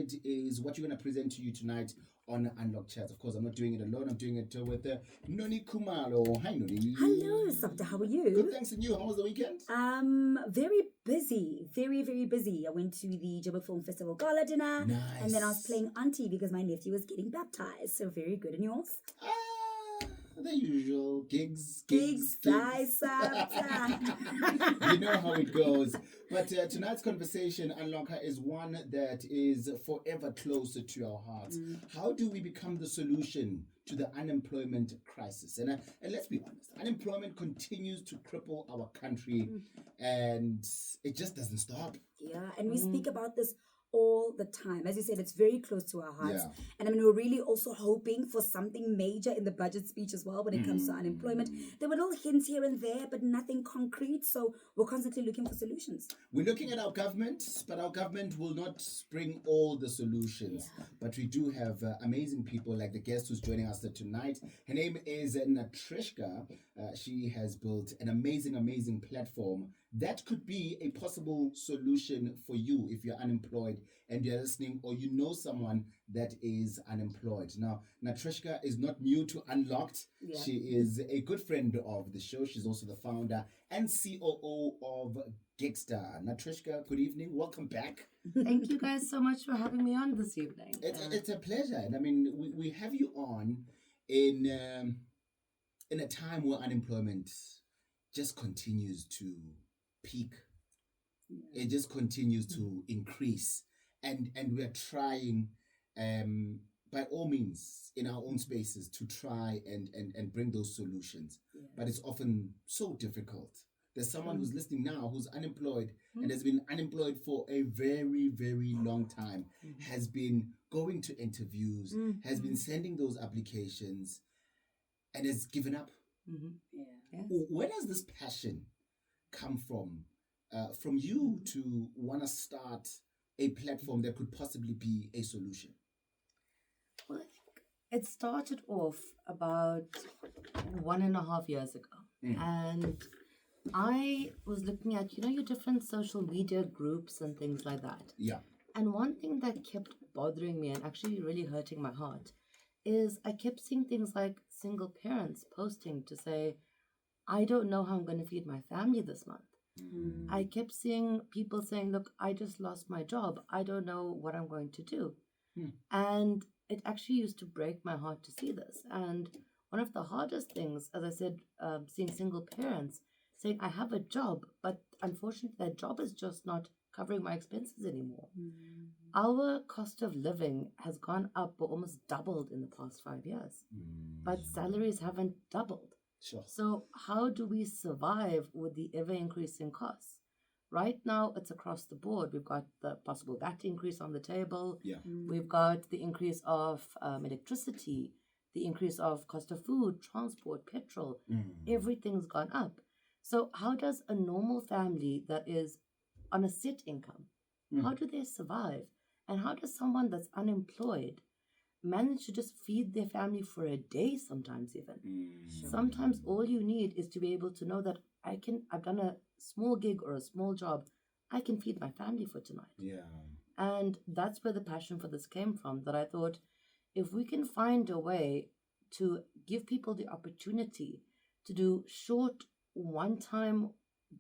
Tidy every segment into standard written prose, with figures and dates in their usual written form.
tonight is what you're going to present to you tonight on Unlock Chats. Of course, I'm not doing it alone. I'm doing it with Noni Kumalo. Hi, Noni. Hello, Sabta. How are you? Good, thanks. And you? How was the weekend? Very busy. Very, very busy. I went to the Joburg Film Festival gala dinner. Nice. And then I was playing auntie because my nephew was getting baptized. So very good. And yours? The usual gigs. Fly, Sabta. You know how it goes. But tonight's conversation, Unlocker, is one that is forever closer to our hearts. How do we become the solution to the unemployment crisis? And let's be honest, unemployment continues to cripple our country and it just doesn't stop. Yeah, and we speak about this all the time. As you said, it's very close to our hearts. Yeah. And I mean, we're really also hoping for something major in the budget speech as well when it comes to unemployment. There were little hints here and there, but nothing concrete. So we're constantly looking for solutions. We're looking at our government, but our government will not bring all the solutions. Yeah. But we do have amazing people like the guest who's joining us tonight. Her name is Natrishka. She has built an amazing platform that could be a possible solution for you if you're unemployed and you're listening, or you know someone that is unemployed. Now, Natrishka is not new to Unlocked. Yeah. She is a good friend of the show. She's also the founder and COO of Gigsterr. Natrishka, good evening. Welcome back. Thank you guys so much for having me on this evening. It's a pleasure. And I mean, we have you on in a time where unemployment just continues to peak. It just continues to increase. And we're trying, by all means, in our own spaces to try and bring those solutions. Yeah. But it's often so difficult. There's someone who's listening now who's unemployed and has been unemployed for a very, very long time, has been going to interviews, has been sending those applications, and has given up. Yeah. Yes. Where does this passion come from you to want to start a platform that could possibly be a solution? Well, I think it started off about 1.5 years ago. And I was looking at, your different social media groups and things like that. Yeah. And one thing that kept bothering me and actually really hurting my heart is I kept seeing things like single parents posting to say, I don't know how I'm going to feed my family this month. I kept seeing people saying, look, I just lost my job. I don't know what I'm going to do. And it actually used to break my heart to see this. And one of the hardest things, as I said, seeing single parents saying, I have a job, but unfortunately that job is just not covering my expenses anymore. Our cost of living has gone up or almost doubled in the past 5 years, but salaries haven't doubled. Sure. So how do we survive with the ever-increasing costs? Right now, it's across the board. We've got the possible VAT increase on the table. Yeah. We've got the increase of electricity, the increase of cost of food, transport, petrol. Everything's gone up. So how does a normal family that is on a set income, how do they survive? And how does someone that's unemployed manage to just feed their family for a day sometimes even? Sometimes all you need is to be able to know that I've done a small gig or a small job. I can feed my family for tonight. Yeah. And that's where the passion for this came from, that I thought if we can find a way to give people the opportunity to do short one-time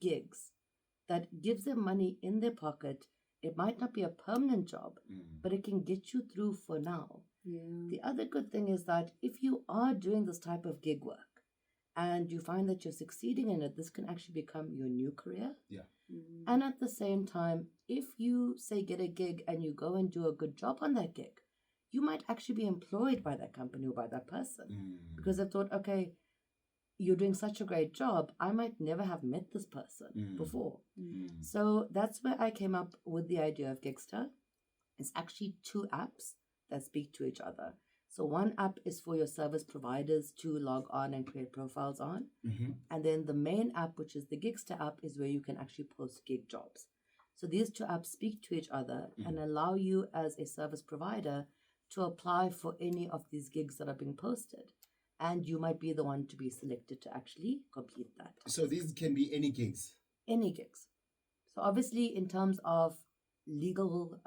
gigs that gives them money in their pocket, it might not be a permanent job, but it can get you through for now. Yeah. The other good thing is that if you are doing this type of gig work and you find that you're succeeding in it, this can actually become your new career. Yeah. And at the same time, if you say get a gig and you go and do a good job on that gig, you might actually be employed by that company or by that person because they've thought, okay, you're doing such a great job. I might never have met this person before. So that's where I came up with the idea of Gigsterr. It's actually 2 apps that speak to each other. So one app is for your service providers to log on and create profiles on. And then the main app, which is the Gigsterr app, is where you can actually post gig jobs. So these 2 apps speak to each other and allow you as a service provider to apply for any of these gigs that are being posted. And you might be the one to be selected to actually complete that. So these can be any gigs? Any gigs. So obviously in terms of legal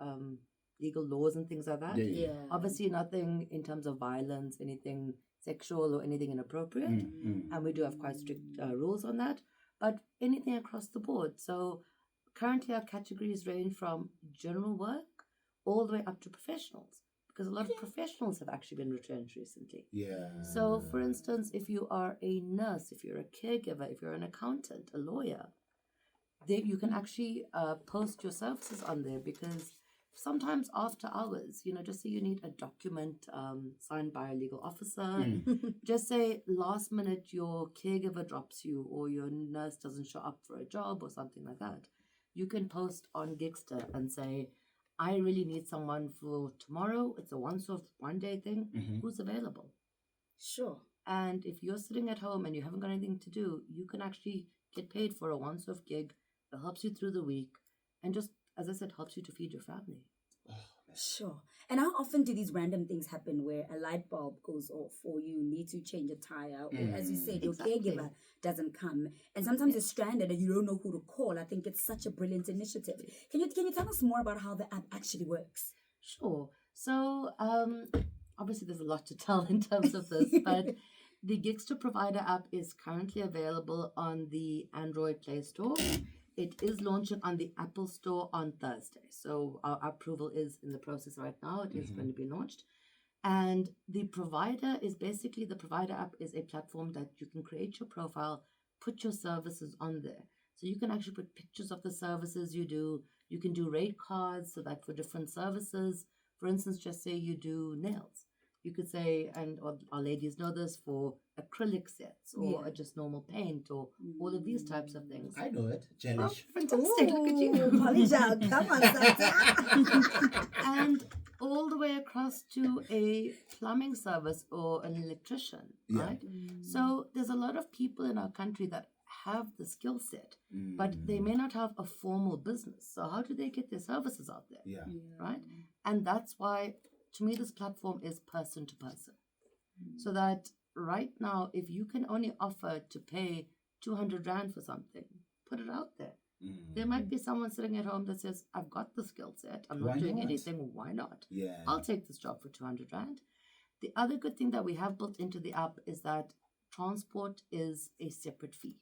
legal laws and things like that. Yeah. Yeah. Obviously, nothing in terms of violence, anything sexual or anything inappropriate. And we do have quite strict rules on that, but anything across the board. So currently our categories range from general work all the way up to professionals, because a lot of professionals have actually been retrenched recently. Yeah. So for instance, if you are a nurse, if you're a caregiver, if you're an accountant, a lawyer, you can actually post your services on there, because sometimes after hours, just say you need a document signed by a legal officer, just say last minute your caregiver drops you or your nurse doesn't show up for a job or something like that. You can post on Gigsterr and say, I really need someone for tomorrow. It's a one day thing. Who's available? Sure. And if you're sitting at home and you haven't got anything to do, you can actually get paid for a once-off gig that helps you through the week and just, as I said, helps you to feed your family. Sure. And how often do these random things happen where a light bulb goes off or you need to change a tire or, as you said, your caregiver doesn't come, and sometimes you're stranded and you don't know who to call? I think it's such a brilliant initiative. Can you tell us more about how the app actually works? Sure. So obviously there's a lot to tell in terms of this, but the Gigsterr Provider app is currently available on the Android Play Store. It is launching on the Apple Store on Thursday. So our approval is in the process right now. It is going to be launched. And the provider app is a platform that you can create your profile, put your services on there. So you can actually put pictures of the services you do. You can do rate cards so that for different services, for instance, just say you do nails. You could say, and our ladies know this, for acrylic sets or just normal paint or all of these types of things. I know it. Jellish. Oh, fantastic. Look at you. Polygel, come on, Santa. And all the way across to a plumbing service or an electrician, right? So there's a lot of people in our country that have the skill set, but they may not have a formal business. So how do they get their services out there? Yeah. Right? And that's why, to me, this platform is person to person. So that right now, if you can only offer to pay 200 Rand for something, put it out there. There might be someone sitting at home that says, I've got the skill set. I'm not doing anything. Why not? Yeah. I'll take this job for 200 Rand. The other good thing that we have built into the app is that transport is a separate fee.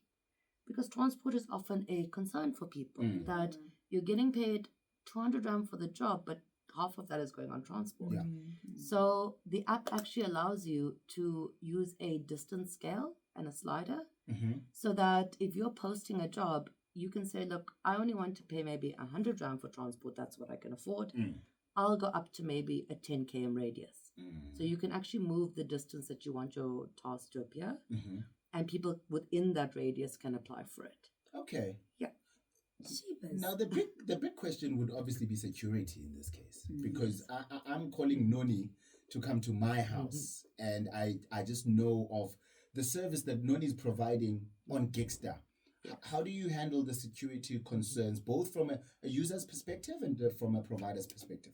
Because transport is often a concern for people, that you're getting paid 200 Rand for the job, but half of that is going on transport. Yeah. So the app actually allows you to use a distance scale and a slider, so that if you're posting a job, you can say, look, I only want to pay maybe 100 Rand for transport. That's what I can afford. I'll go up to maybe a 10 km radius. So you can actually move the distance that you want your task to appear, and people within that radius can apply for it. Okay. Yeah. Jeepers. Now the big question would obviously be security in this case, because I'm calling Noni to come to my house, and I just know of the service that Noni is providing on Gigsterr. How do you handle the security concerns, both from a user's perspective and from a provider's perspective?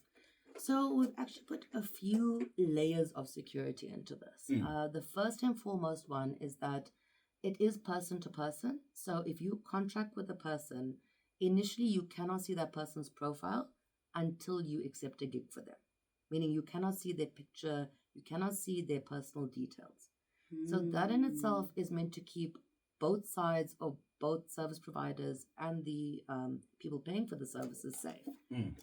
So we've actually put a few layers of security into this. The first and foremost one is that it is person to person. So if you contract with a person, initially you cannot see that person's profile until you accept a gig for them. Meaning you cannot see their picture, you cannot see their personal details. So that in itself is meant to keep both sides of both service providers and the people paying for the services safe.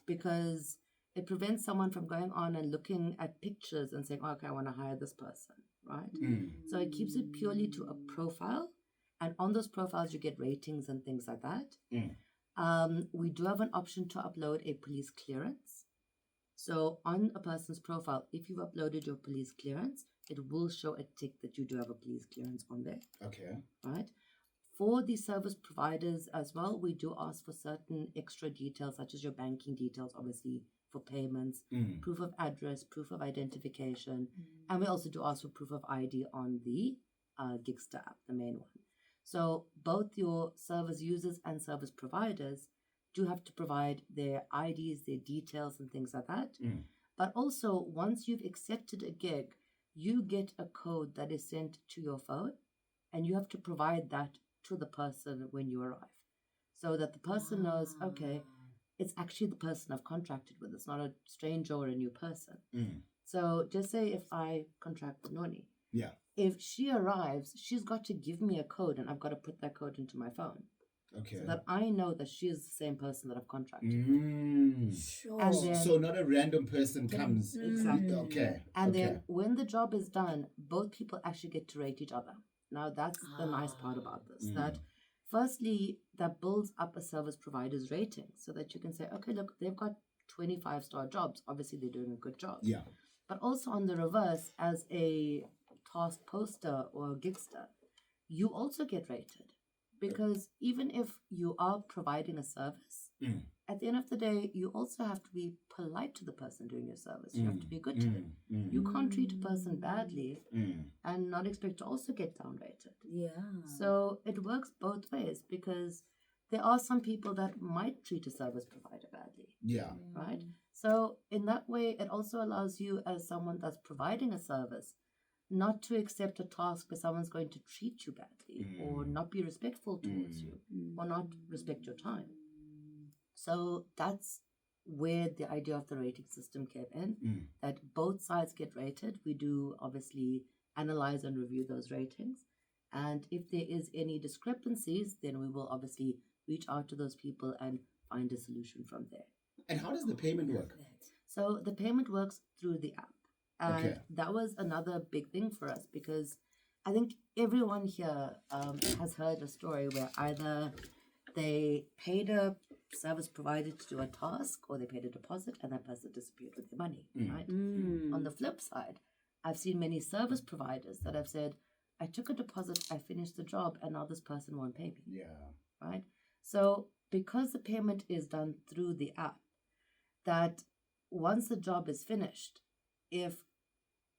Because it prevents someone from going on and looking at pictures and saying, oh, okay, I want to hire this person, right? So it keeps it purely to a profile. And on those profiles, you get ratings and things like that. We do have an option to upload a police clearance. So on a person's profile, if you've uploaded your police clearance, it will show a tick that you do have a police clearance on there. Okay. Right? For the service providers as well, we do ask for certain extra details, such as your banking details, obviously, for payments, proof of address, proof of identification. And we also do ask for proof of ID on the Gigsterr app, the main one. So both your service users and service providers do have to provide their IDs, their details, and things like that. But also, once you've accepted a gig, you get a code that is sent to your phone, and you have to provide that to the person when you arrive, so that the person knows, okay, it's actually the person I've contracted with. It's not a stranger or a new person. Mm. So just say if I contract with Noni, Yeah. if she arrives, she's got to give me a code and I've got to put that code into my phone. Okay. So that I know that she is the same person that I've contracted. Sure. And then, So not a random person comes. Exactly. Okay. And okay. then when the job is done, both people actually get to rate each other. Now that's the nice part about this. That firstly, that builds up a service provider's rating so that you can say, okay, look, they've got 25-star jobs. Obviously, they're doing a good job. Yeah. But also on the reverse, as a task poster or a Gigsterr, you also get rated. Because even if you are providing a service, at the end of the day, you also have to be polite to the person doing your service. You have to be good to them. You can't treat a person badly and not expect to also get downrated. Yeah. So it works both ways, because there are some people that might treat a service provider badly. Yeah. Right? So in that way, it also allows you as someone that's providing a service not to accept a task where someone's going to treat you badly or not be respectful towards you or not respect your time. So that's where the idea of the rating system came in, that both sides get rated. We do obviously analyze and review those ratings. And if there is any discrepancies, then we will obviously reach out to those people and find a solution from there. And how does the payment work? So the payment works through the app. And Okay. that was another big thing for us, because I think everyone here has heard a story where either they paid a service provider to do a task or they paid a deposit and that person disappeared with their money, right? On the flip side, I've seen many service providers that have said, I took a deposit, I finished the job, and now this person won't pay me. Yeah. Right? So because the payment is done through the app, that once the job is finished, if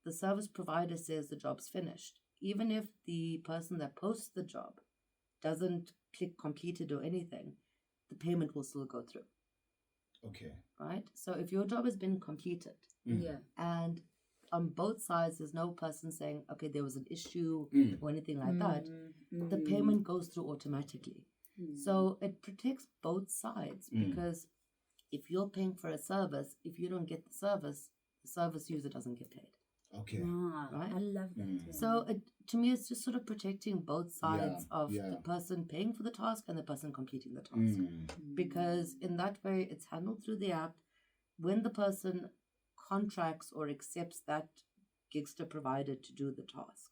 the service provider says the job's finished, even if the person that posts the job doesn't click completed or anything, the payment will still go through. Okay. Right? So if your job has been completed and on both sides there's no person saying, okay, there was an issue or anything like that, the payment goes through automatically. So it protects both sides, because if you're paying for a service, if you don't get the service user doesn't get paid. Okay. Right? I love that. So to me, it's just sort of protecting both sides of yeah. the person paying for the task and the person completing the task. Because in that way, it's handled through the app. When the person contracts or accepts that Gigsterr provider to do the task,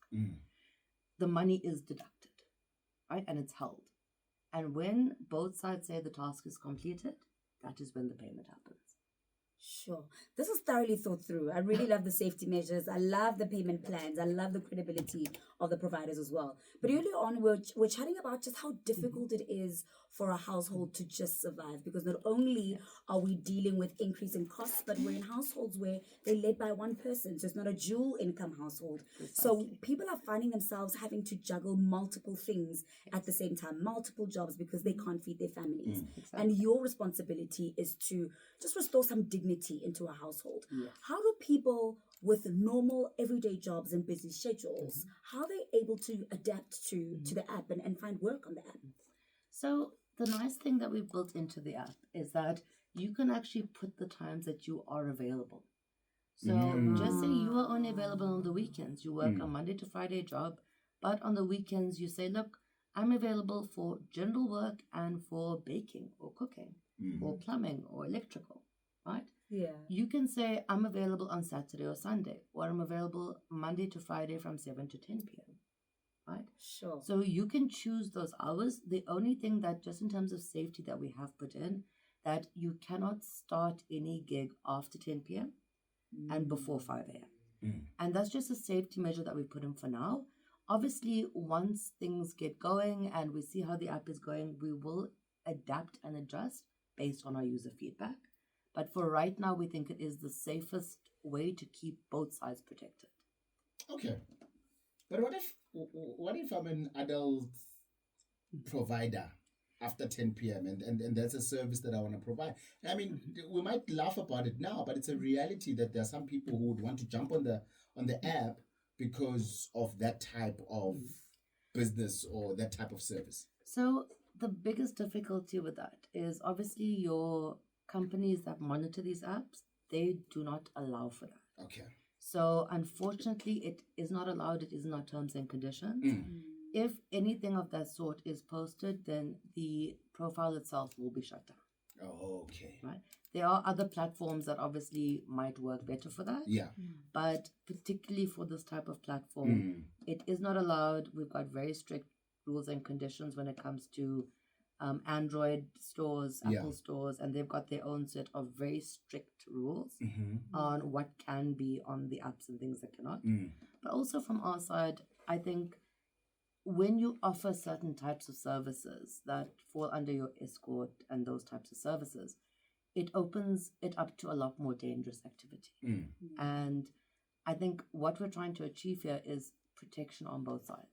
the money is deducted, right? And it's held. And when both sides say the task is completed, that is when the payment happens. Sure. This is thoroughly thought through. I really love the safety measures. I love the payment plans. I love the credibility of the providers as well. But earlier on, we're chatting about just how difficult it is for a household to just survive, because not only are we dealing with increasing costs, but we're in households where they're led by one person. So it's not a dual income household. So people are finding themselves having to juggle multiple things at the same time, multiple jobs, because they can't feed their families. And your responsibility is to just restore some dignity into a household. How do people with normal everyday jobs and busy schedules, how are they able to adapt to the app and find work on the app? So the nice thing that we've built into the app is that you can actually put the times that you are available. So just say you are only available on the weekends. You work a Monday to Friday job, but on the weekends you say, look, I'm available for general work and for baking or cooking or plumbing or electrical, right? Yeah. You can say, I'm available on Saturday or Sunday, or I'm available Monday to Friday from 7 to 10 p.m., right? Sure. So you can choose those hours. The only thing that, just in terms of safety that we have put in, that you cannot start any gig after 10 p.m. and before 5 a.m. And that's just a safety measure that we put in for now. Obviously, once things get going and we see how the app is going, we will adapt and adjust based on our user feedback. But for right now, we think it is the safest way to keep both sides protected. Okay. But what if I'm an adult provider after 10 p.m. and that's a service that I want to provide? I mean, we might laugh about it now, but it's a reality that there are some people who would want to jump on the app because of that type of business or that type of service. So the biggest difficulty with that is obviously your companies that monitor these apps, they do not allow for that. Okay. So unfortunately, it is not allowed. It is in our terms and conditions. If anything of that sort is posted, then the profile itself will be shut down. Oh, okay. Right? There are other platforms that obviously might work better for that. Yeah. But particularly for this type of platform, it is not allowed. We've got very strict rules and conditions when it comes to Android stores, Apple stores, and they've got their own set of very strict rules on what can be on the apps and things that cannot. But also from our side, I think when you offer certain types of services that fall under your escort and those types of services, it opens it up to a lot more dangerous activity. And I think what we're trying to achieve here is protection on both sides.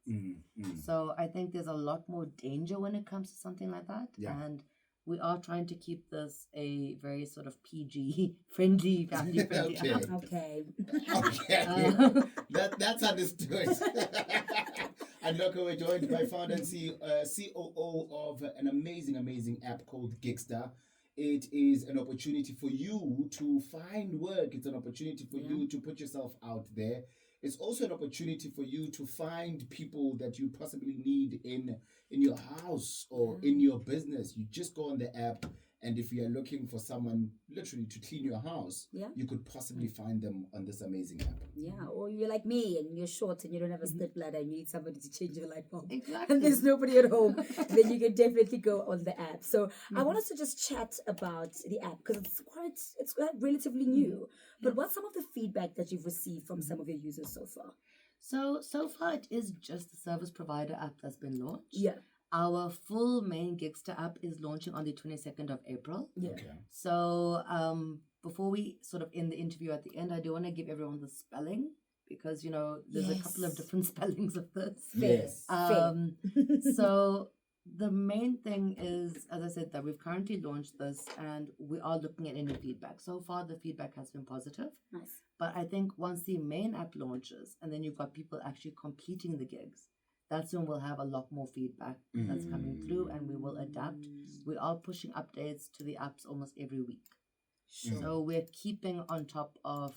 So I think there's a lot more danger when it comes to something like that. And we are trying to keep this a very sort of PG friendly, family friendly. Okay. That's understood. And look, we're joined by founder and COO of an amazing app called Gigsterr. It is an opportunity for you to find work. It's an opportunity for you to put yourself out there. It's also an opportunity for you to find people that you possibly need in your house or in your business. You just go on the app, and if you are looking for someone literally to clean your house, you could possibly find them on this amazing app. Yeah, or you're like me and you're short and you don't have a split bladder and you need somebody to change your light bulb. Exactly. And there's nobody at home. Then you can definitely go on the app. So I want us to just chat about the app because it's relatively new. But what's some of the feedback that you've received from some of your users so far? So far it is just the service provider app that's been launched. Yeah. Our full main Gigsterr app is launching on the 22nd of April. Yeah. Okay. So before we sort of end the interview at the end, I do want to give everyone the spelling because, you know, there's a couple of different spellings of this. Yes. So the main thing is, as I said, that we've currently launched this and we are looking at any feedback. So far, the feedback has been positive. Nice. But I think once the main app launches and then you've got people actually completing the gigs, that's when we'll have a lot more feedback that's coming through and we will adapt. We are pushing updates to the apps almost every week. Sure. So we're keeping on top of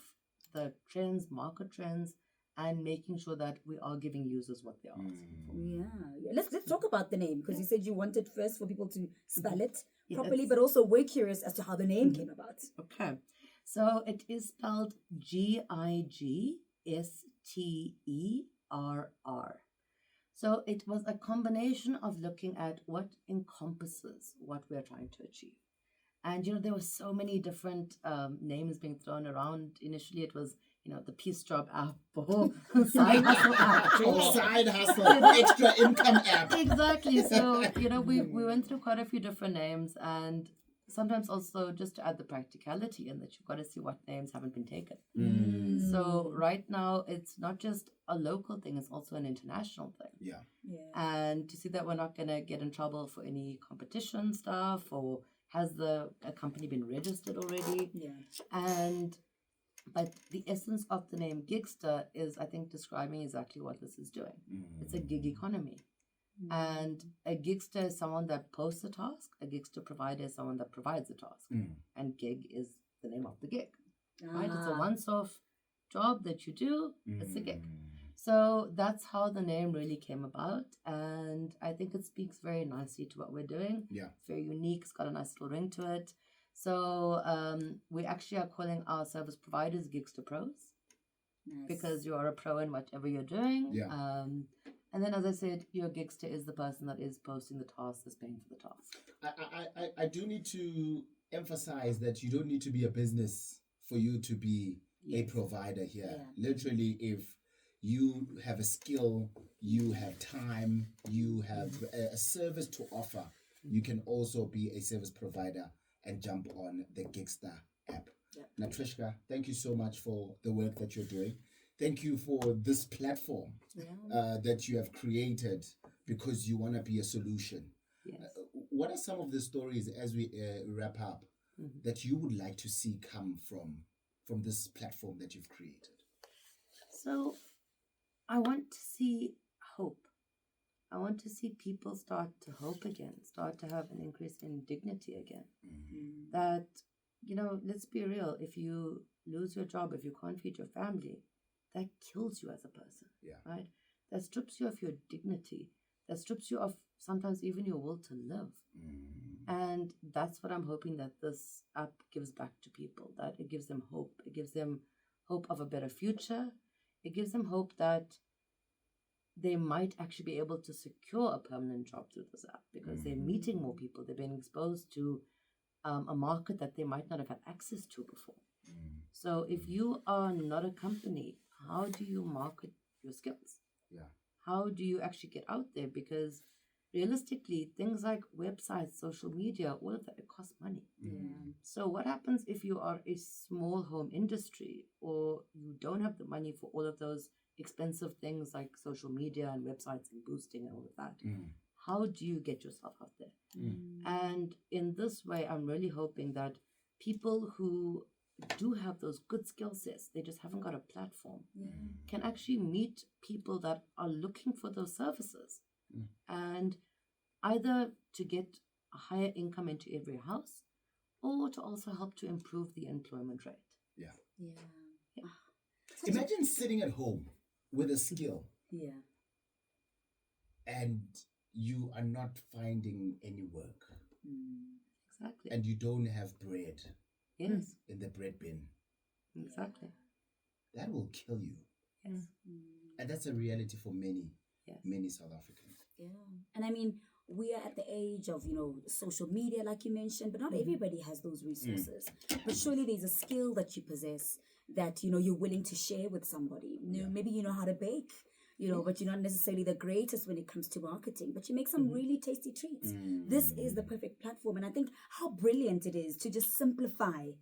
the trends, market trends, and making sure that we are giving users what they're asking for. Yeah. Let's talk about the name because you said you wanted first for people to spell it properly, Yes. but also we're curious as to how the name came about. Okay. So it is spelled Gigsterr. So it was a combination of looking at what encompasses what we're trying to achieve. And, you know, there were so many different names being thrown around. Initially, it was, you know, the Peace Job app or Side Hustle app. Or side hustle, extra income app. Exactly. So, you know, we went through quite a few different names and sometimes also just to add the practicality in that you've got to see what names haven't been taken. So right now, it's not just a local thing, it's also an international thing. Yeah. And to see that we're not going to get in trouble for any competition stuff or has a company been registered already? Yeah. But the essence of the name Gigsterr is, I think, describing exactly what this is doing. It's a gig economy. And a gigster is someone that posts a task. A gigster provider is someone that provides a task. And gig is the name of the gig. Right? It's a once-off job that you do. It's a gig. So that's how the name really came about. And I think it speaks very nicely to what we're doing. Yeah. It's very unique. It's got a nice little ring to it. So we actually are calling our service providers Gigsterr Pros. Nice. Because you are a pro in whatever you're doing. Yeah. And then, as I said, your gigster is the person that is posting the task, is paying for the task. I do need to emphasize that you don't need to be a business for you to be a provider here. Yeah. Literally, if you have a skill, you have time, you have a service to offer, you can also be a service provider and jump on the Gigsterr app. Yeah. Natrishka, thank you so much for the work that you're doing. Thank you for this platform that you have created because you want to be a solution. Yes. What are some of the stories as we wrap up that you would like to see come from this platform that you've created? So I want to see hope. I want to see people start to hope again, start to have an increase in dignity again. That, let's be real, if you lose your job, if you can't feed your family, that kills you as a person, right? That strips you of your dignity, that strips you of sometimes even your will to live. And that's what I'm hoping that this app gives back to people, that it gives them hope. It gives them hope of a better future. It gives them hope that they might actually be able to secure a permanent job through this app because they're meeting more people. They're being exposed to a market that they might not have had access to before. So if you are not a company, how do you market your skills? How do you actually get out there? Because realistically, things like websites, social media, all of that, it costs money. So what happens if you are a small home industry or you don't have the money for all of those expensive things like social media and websites and boosting and all of that? How do you get yourself out there? And in this way, I'm really hoping that people who do have those good skill sets, they just haven't got a platform, can actually meet people that are looking for those services. And either to get a higher income into every house or to also help to improve the employment rate. Imagine sitting at home with a skill and you are not finding any work. Exactly. And you don't have bread Yes. in the bread bin. Exactly. That will kill you. Yes. And that's a reality for many, Yes. many South Africans. And I mean, we are at the age of, social media, like you mentioned, but not everybody has those resources. But surely there's a skill that you possess that, you're willing to share with somebody. Maybe you know how to bake, but you're not necessarily the greatest when it comes to marketing, but you make some really tasty treats. This is the perfect platform. And I think how brilliant it is to just simplify,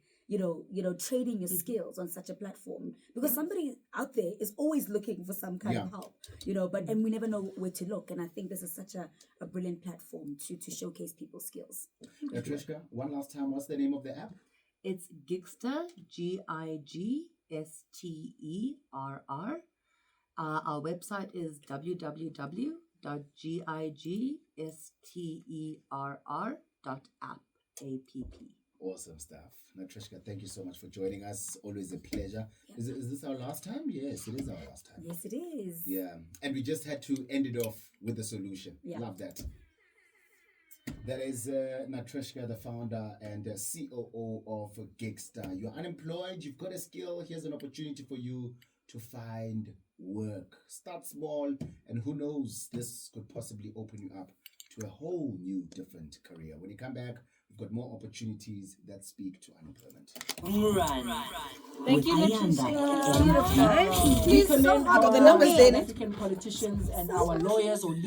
trading your skills on such a platform, because somebody out there is always looking for some kind of help, and we never know where to look. And I think this is such a brilliant platform to showcase people's skills. Trishka, one last time, what's the name of the app? It's Gigsterr, Gigsterr. Our website is www.gigsterr.app. Awesome stuff. Trishka, thank you so much for joining us. Always a pleasure. Is this our last time? Yes, it is our last time. Yes, it is. Yeah. And we just had to end it off with a solution. Love that. That is Trishka, the founder and COO of Gigsterr. You're unemployed, you've got a skill. Here's an opportunity for you to find work. Start small, and who knows, this could possibly open you up to a whole new different career. When you come back, we've got more opportunities that speak to unemployment. Thank you, Natrishka. We commend our African politicians and our lawyers who